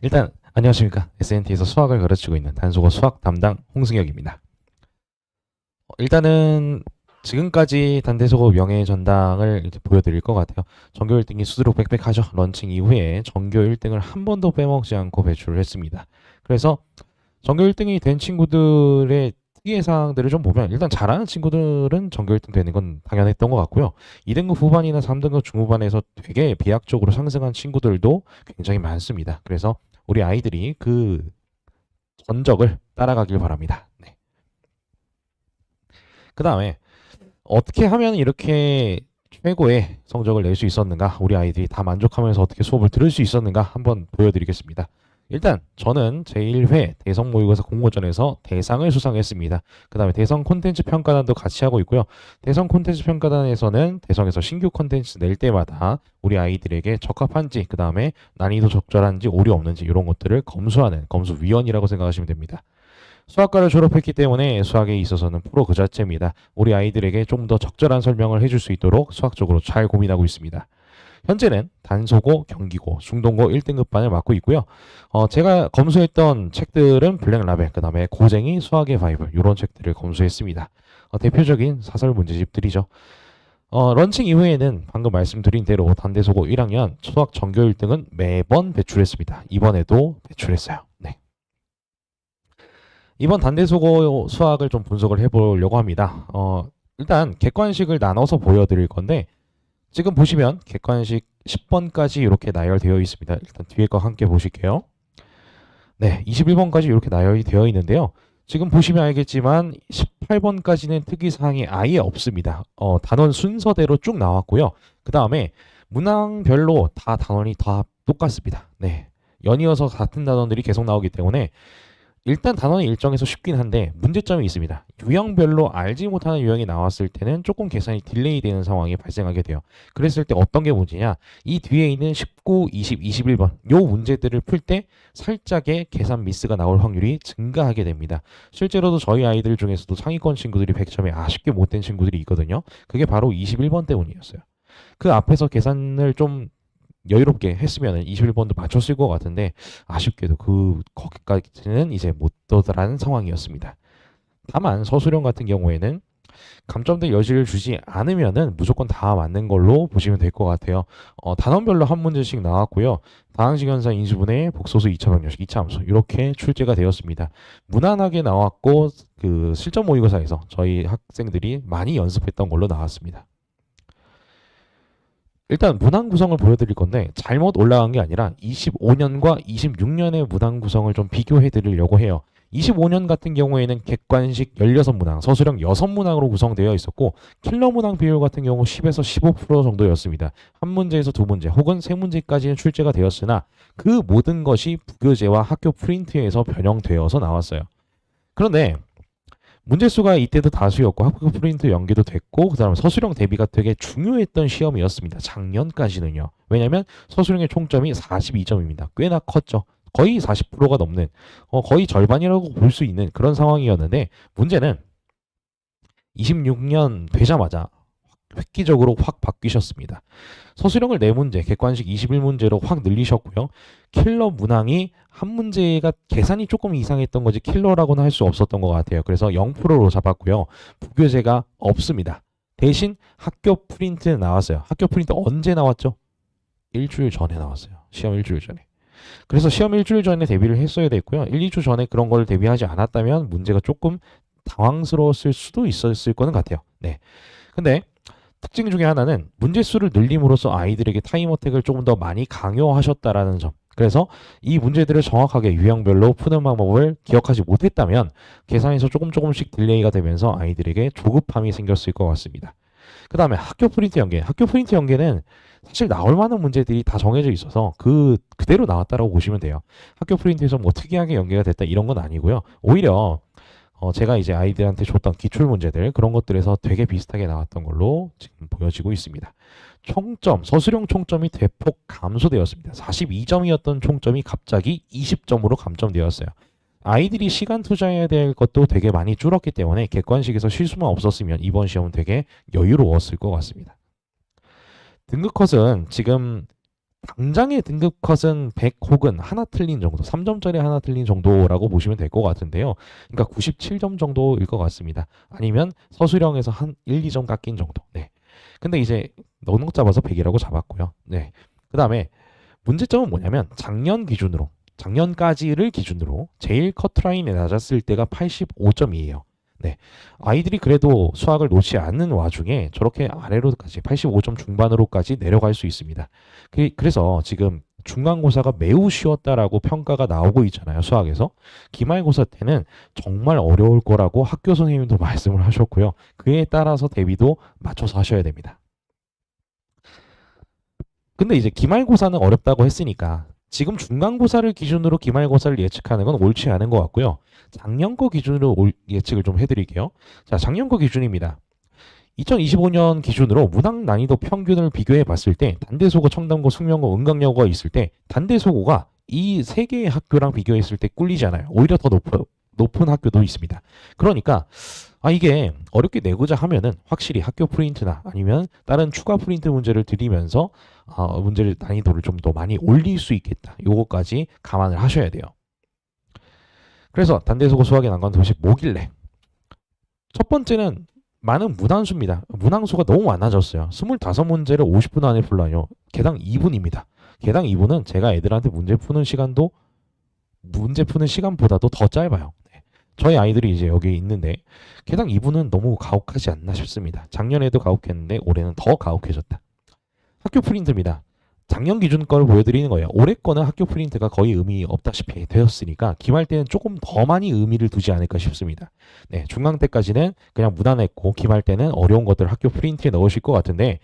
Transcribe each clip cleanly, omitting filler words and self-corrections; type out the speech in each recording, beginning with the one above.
일단 안녕하십니까. SNT에서 수학을 가르치고 있는 단속어 수학 담당 홍승혁입니다. 일단은 지금까지 단대속어 명예 전당을 이제 보여드릴 것 같아요. 전교 1등이 수두룩 빽빽하죠. 런칭 이후에 전교 1등을 한 번도 빼먹지 않고 배출을 했습니다. 그래서 전교 1등이 된 친구들의 특이의 사항들을 좀 보면 일단 잘하는 친구들은 전교 1등 되는 건 당연했던 것 같고요. 2등급 후반이나 3등급 중후반에서 되게 비약적으로 상승한 친구들도 굉장히 많습니다. 그래서 우리 아이들이 그 전적을 따라가길 바랍니다. 네. 그 다음에 어떻게 하면 이렇게 최고의 성적을 낼 수 있었는가, 우리 아이들이 다 만족하면서 어떻게 수업을 들을 수 있었는가 한번 보여드리겠습니다. 일단 저는 제1회 대성 모의고사 공모전에서 대상을 수상했습니다. 그 다음에 대성 콘텐츠 평가단도 같이 하고 있고요. 대성 콘텐츠 평가단에서는 대성에서 신규 콘텐츠 낼 때마다 우리 아이들에게 적합한지, 그 다음에 난이도 적절한지, 오류 없는지 이런 것들을 검수하는 검수위원이라고 생각하시면 됩니다. 수학과를 졸업했기 때문에 수학에 있어서는 프로 그 자체입니다. 우리 아이들에게 좀 더 적절한 설명을 해줄 수 있도록 수학적으로 잘 고민하고 있습니다. 현재는 단소고, 경기고, 중동고 1등급반을 맡고 있고요. 제가 검수했던 책들은 블랙라벨, 그 다음에 고쟁이 수학의 바이블 이런 책들을 검수했습니다. 대표적인 사설 문제집들이죠. 런칭 이후에는 방금 말씀드린 대로 단대소고 1학년 수학 전교 1등은 매번 배출했습니다. 이번에도 배출했어요. 네. 이번 단대소고 수학을 좀 분석을 해보려고 합니다. 일단 객관식을 나눠서 보여드릴 건데 지금 보시면 객관식 10번까지 이렇게 나열되어 있습니다. 일단 뒤에 거 함께 보실게요. 네, 21번까지 이렇게 나열이 되어 있는데요. 지금 보시면 알겠지만 18번까지는 특이사항이 아예 없습니다. 단원 순서대로 쭉 나왔고요. 그 다음에 문항별로 다 단원이 다 똑같습니다. 네, 연이어서 같은 단원들이 계속 나오기 때문에 일단 단원의 일정에서 쉽긴 한데 문제점이 있습니다. 유형별로 알지 못하는 유형이 나왔을 때는 조금 계산이 딜레이 되는 상황이 발생하게 돼요. 그랬을 때 어떤 게 문제냐? 이 뒤에 있는 19, 20, 21번 요 문제들을 풀 때 살짝의 계산 미스가 나올 확률이 증가하게 됩니다. 실제로도 저희 아이들 중에서도 상위권 친구들이 100점에 아쉽게 못 된 친구들이 있거든요. 그게 바로 21번 때문이었어요. 그 앞에서 계산을 좀 여유롭게 했으면 21번도 맞췄을 것 같은데 아쉽게도 거기까지는 이제 못 도달하는 상황이었습니다. 다만 서술형 같은 경우에는 감점될 여지를 주지 않으면은 무조건 다 맞는 걸로 보시면 될 것 같아요. 단원별로 한 문제씩 나왔고요. 다항식 현상 인수분해, 복소수 2차 방정식, 2차 함수 이렇게 출제가 되었습니다. 무난하게 나왔고 그 실전 모의고사에서 저희 학생들이 많이 연습했던 걸로 나왔습니다. 일단 문항 구성을 보여드릴 건데 잘못 올라간 게 아니라 25년과 26년의 문항 구성을 좀 비교해 드리려고 해요. 25년 같은 경우에는 객관식 16문항, 서술형 6문항으로 구성되어 있었고 킬러 문항 비율 같은 경우 10에서 15% 정도였습니다. 한 문제에서 두 문제 혹은 세 문제까지는 출제가 되었으나 그 모든 것이 부교재와 학교 프린트에서 변형되어서 나왔어요. 그런데 문제수가 이때도 다수였고 학교 프린트 연계도 됐고 그 다음에 서술형 대비가 되게 중요했던 시험이었습니다. 작년까지는요. 왜냐하면 서술형의 총점이 42점입니다. 꽤나 컸죠. 거의 40%가 넘는 거의 절반이라고 볼 수 있는 그런 상황이었는데 문제는 26년 되자마자 획기적으로 확 바뀌셨습니다. 서술형을 4문제, 객관식 21문제로 확 늘리셨고요. 킬러 문항이 한 문제가 계산이 조금 이상했던 거지 킬러라고는 할 수 없었던 것 같아요. 그래서 0%로 잡았고요. 부교재가 없습니다. 대신 학교 프린트 나왔어요. 학교 프린트 언제 나왔죠? 일주일 전에 나왔어요. 시험 일주일 전에. 그래서 시험 일주일 전에 대비를 했어야 됐고요. 1, 2주 전에 그런 걸 대비하지 않았다면 문제가 조금 당황스러웠을 수도 있었을 거는 같아요. 네. 근데 특징 중에 하나는 문제수를 늘림으로써 아이들에게 타임어택을 조금 더 많이 강요하셨다라는 점. 그래서 이 문제들을 정확하게 유형별로 푸는 방법을 기억하지 못했다면 계산에서 조금씩 딜레이가 되면서 아이들에게 조급함이 생겼을 것 같습니다. 그 다음에 학교 프린트 연계. 학교 프린트 연계는 사실 나올 만한 문제들이 다 정해져 있어서 그대로 나왔다라고 보시면 돼요. 학교 프린트에서 뭐 특이하게 연계가 됐다 이런 건 아니고요. 오히려 제가 이제 아이들한테 줬던 기출 문제들 그런 것들에서 되게 비슷하게 나왔던 걸로 지금 보여지고 있습니다. 총점, 서술형 총점이 대폭 감소되었습니다. 42점이었던 총점이 갑자기 20점으로 감점되었어요. 아이들이 시간 투자해야 될 것도 되게 많이 줄었기 때문에 객관식에서 실수만 없었으면 이번 시험은 되게 여유로웠을 것 같습니다. 등급 컷은 지금 당장의 등급 컷은 100 혹은 하나 틀린 정도, 3점짜리 하나 틀린 정도라고 보시면 될 것 같은데요. 그러니까 97점 정도일 것 같습니다. 아니면 서술형에서 한 1, 2점 깎인 정도. 네. 근데 이제 넉넉 잡아서 100이라고 잡았고요. 네. 그다음에 문제점은 뭐냐면 작년까지를 기준으로 제일 커트라인에 낮았을 때가 85점이에요. 네. 아이들이 그래도 수학을 놓지 않는 와중에 저렇게 아래로까지 85점 중반으로까지 내려갈 수 있습니다. 그래서 지금 중간고사가 매우 쉬웠다라고 평가가 나오고 있잖아요. 수학에서. 기말고사 때는 정말 어려울 거라고 학교 선생님도 말씀을 하셨고요. 그에 따라서 대비도 맞춰서 하셔야 됩니다. 근데 이제 기말고사는 어렵다고 했으니까 지금 중간고사를 기준으로 기말고사를 예측하는 건 옳지 않은 것 같고요. 작년 거 기준으로 예측을 좀 해드릴게요. 자, 작년 거 기준입니다. 2025년 기준으로 문학 난이도 평균을 비교해 봤을 때 단대소고, 청담고, 숙명고, 은강여고가 있을 때 단대소고가 이 세 개의 학교랑 비교했을 때 꿀리지 않아요. 오히려 더 높은 학교도 있습니다. 그러니까 이게 어렵게 내고자 하면은 확실히 학교 프린트나 아니면 다른 추가 프린트 문제를 드리면서 문제를 난이도를 좀 더 많이 올릴 수 있겠다. 요거까지 감안을 하셔야 돼요. 그래서 단대소고 수학의 난관 도시 뭐길래? 첫 번째는 많은 문항수입니다. 문항수가 너무 많아졌어요. 25문제를 50분 안에 풀라뇨. 개당 2분입니다. 개당 2분은 제가 애들한테 문제 푸는 시간보다도 더 짧아요. 네. 저희 아이들이 이제 여기 있는데 개당 2분은 너무 가혹하지 않나 싶습니다. 작년에도 가혹했는데 올해는 더 가혹해졌다. 학교 프린트입니다. 작년 기준 거를 보여드리는 거예요. 올해 거는 학교 프린트가 거의 의미 없다시피 되었으니까 기말 때는 조금 더 많이 의미를 두지 않을까 싶습니다. 네, 중강 때까지는 그냥 무난했고 기말 때는 어려운 것들 학교 프린트에 넣으실 것 같은데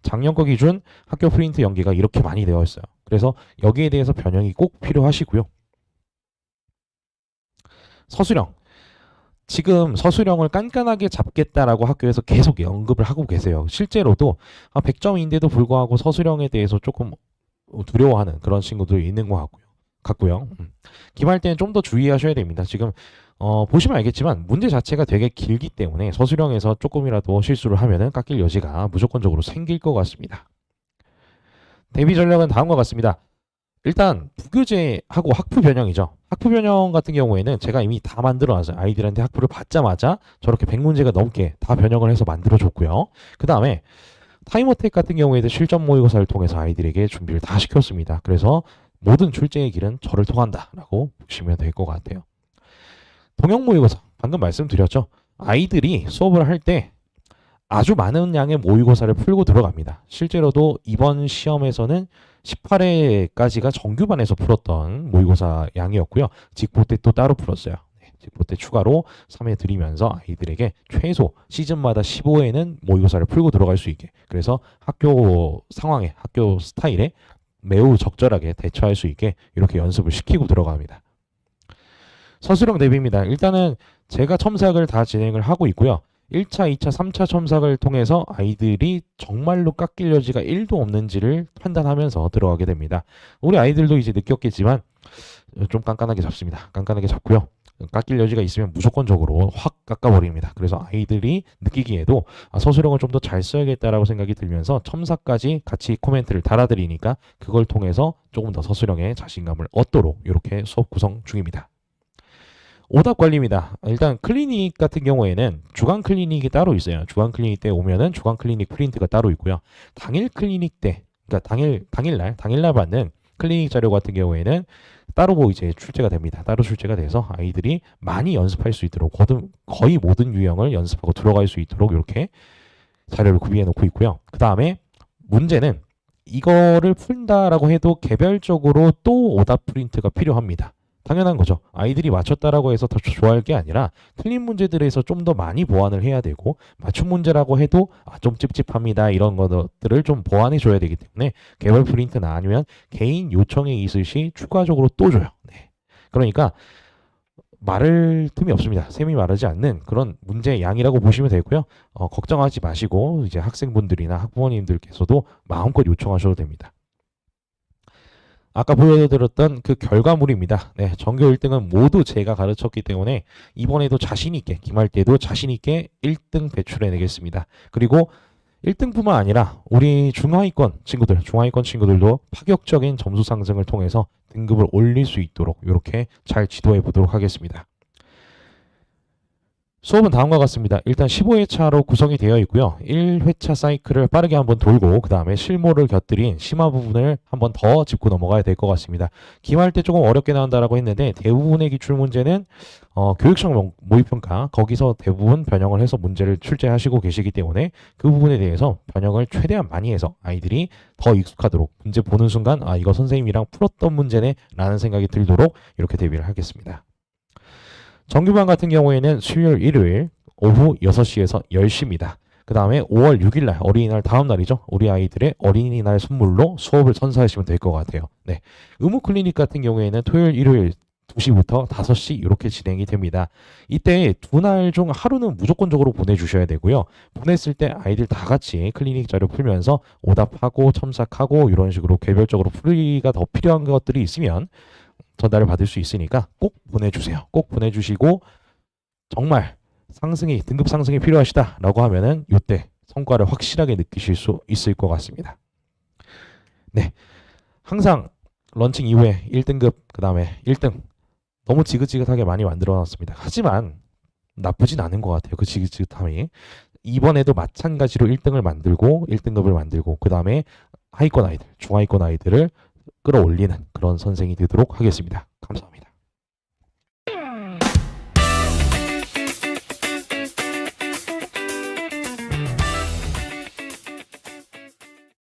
작년 거 기준 학교 프린트 연계가 이렇게 많이 되어 있어요. 그래서 여기에 대해서 변형이 꼭 필요하시고요. 서술형. 지금 서술형을 깐깐하게 잡겠다라고 학교에서 계속 언급을 하고 계세요. 실제로도 100점인데도 불구하고 서술형에 대해서 조금 두려워하는 그런 친구들이 있는 것 같고요. 기말 때는 좀 더 주의하셔야 됩니다. 지금 보시면 알겠지만 문제 자체가 되게 길기 때문에 서술형에서 조금이라도 실수를 하면은 깎일 여지가 무조건적으로 생길 것 같습니다. 대비 전략은 다음과 같습니다. 일단 부교재하고 학부 변형이죠. 학부 변형 같은 경우에는 제가 이미 다 만들어놨어요. 아이들한테 학부를 받자마자 저렇게 100문제가 넘게 다 변형을 해서 만들어줬고요. 그 다음에 타임어택 같은 경우에도 실전 모의고사를 통해서 아이들에게 준비를 다 시켰습니다. 그래서 모든 출제의 길은 저를 통한다라고 보시면 될 것 같아요. 동형 모의고사 방금 말씀드렸죠. 아이들이 수업을 할 때 아주 많은 양의 모의고사를 풀고 들어갑니다. 실제로도 이번 시험에서는 18회까지가 정규반에서 풀었던 모의고사 양이었고요. 직보 때 또 따로 풀었어요. 네, 직보 때 추가로 3회 드리면서 아이들에게 최소 시즌마다 15회는 모의고사를 풀고 들어갈 수 있게, 그래서 학교 상황에, 학교 스타일에 매우 적절하게 대처할 수 있게 이렇게 연습을 시키고 들어갑니다. 서술형 대비입니다. 일단은 제가 첨삭을 다 진행을 하고 있고요. 1차, 2차, 3차 첨삭을 통해서 아이들이 정말로 깎일 여지가 1도 없는지를 판단하면서 들어가게 됩니다. 우리 아이들도 이제 느꼈겠지만 좀 깐깐하게 잡습니다. 깐깐하게 잡고요. 깎일 여지가 있으면 무조건적으로 확 깎아버립니다. 그래서 아이들이 느끼기에도 서술형을 좀 더 잘 써야겠다라고 생각이 들면서 첨삭까지 같이 코멘트를 달아드리니까 그걸 통해서 조금 더 서술형에 자신감을 얻도록 이렇게 수업 구성 중입니다. 오답 관리입니다. 일단 클리닉 같은 경우에는 주간 클리닉이 따로 있어요. 주간 클리닉 때 오면은 주간 클리닉 프린트가 따로 있고요. 당일 클리닉 때, 그러니까 당일날 받는 클리닉 자료 같은 경우에는 따로 이제 출제가 됩니다. 따로 출제가 돼서 아이들이 많이 연습할 수 있도록 거의 모든 유형을 연습하고 들어갈 수 있도록 이렇게 자료를 구비해 놓고 있고요. 그 다음에 문제는 이거를 푼다라고 해도 개별적으로 또 오답 프린트가 필요합니다. 당연한 거죠. 아이들이 맞췄다라고 해서 더 좋아할 게 아니라 틀린 문제들에서 좀 더 많이 보완을 해야 되고, 맞춤 문제라고 해도 좀 찝찝합니다, 이런 것들을 좀 보완해 줘야 되기 때문에 개별 프린트나 아니면 개인 요청에 있을 시 추가적으로 또 줘요. 네. 그러니까 말을 틈이 없습니다. 셈이 마르지 않는 그런 문제 양이라고 보시면 되고요. 걱정하지 마시고 이제 학생분들이나 학부모님들께서도 마음껏 요청하셔도 됩니다. 아까 보여드렸던 그 결과물입니다. 네, 전교 1등은 모두 제가 가르쳤기 때문에 이번에도 자신있게, 기말 때도 자신있게 1등 배출해내겠습니다. 그리고 1등뿐만 아니라 우리 중하위권 친구들도 파격적인 점수 상승을 통해서 등급을 올릴 수 있도록 이렇게 잘 지도해 보도록 하겠습니다. 수업은 다음과 같습니다. 일단 15회차로 구성이 되어 있고요. 1회차 사이클을 빠르게 한번 돌고 그 다음에 실무를 곁들인 심화 부분을 한번 더 짚고 넘어가야 될 것 같습니다. 기말할 때 조금 어렵게 나온다라고 했는데 대부분의 기출 문제는 교육청 모의평가 거기서 대부분 변형을 해서 문제를 출제하시고 계시기 때문에 그 부분에 대해서 변형을 최대한 많이 해서 아이들이 더 익숙하도록 문제 보는 순간 아 이거 선생님이랑 풀었던 문제네 라는 생각이 들도록 이렇게 대비를 하겠습니다. 정규반 같은 경우에는 수요일, 일요일 오후 6시에서 10시입니다. 그 다음에 5월 6일 날 어린이날 다음 날이죠. 우리 아이들의 어린이날 선물로 수업을 선사하시면 될 것 같아요. 네, 의무 클리닉 같은 경우에는 토요일, 일요일 2시부터 5시 이렇게 진행이 됩니다. 이때 두 날 중 하루는 무조건적으로 보내주셔야 되고요. 보냈을 때 아이들 다 같이 클리닉 자료 풀면서 오답하고 첨삭하고 이런 식으로 개별적으로 풀이가 더 필요한 것들이 있으면 전달을 받을 수 있으니까 꼭 보내주세요. 꼭 보내주시고 정말 등급 상승이 필요하시다라고 하면은 이때 성과를 확실하게 느끼실 수 있을 것 같습니다. 네, 항상 런칭 이후에 1등급 그 다음에 1등 너무 지긋지긋하게 많이 만들어놨습니다. 하지만 나쁘진 않은 것 같아요. 그 지긋지긋함이 이번에도 마찬가지로 1등을 만들고 1등급을 만들고 그 다음에 하위권 아이들, 중하위권 아이들을 끌어올리는 그런 선생이 되도록 하겠습니다. 감사합니다.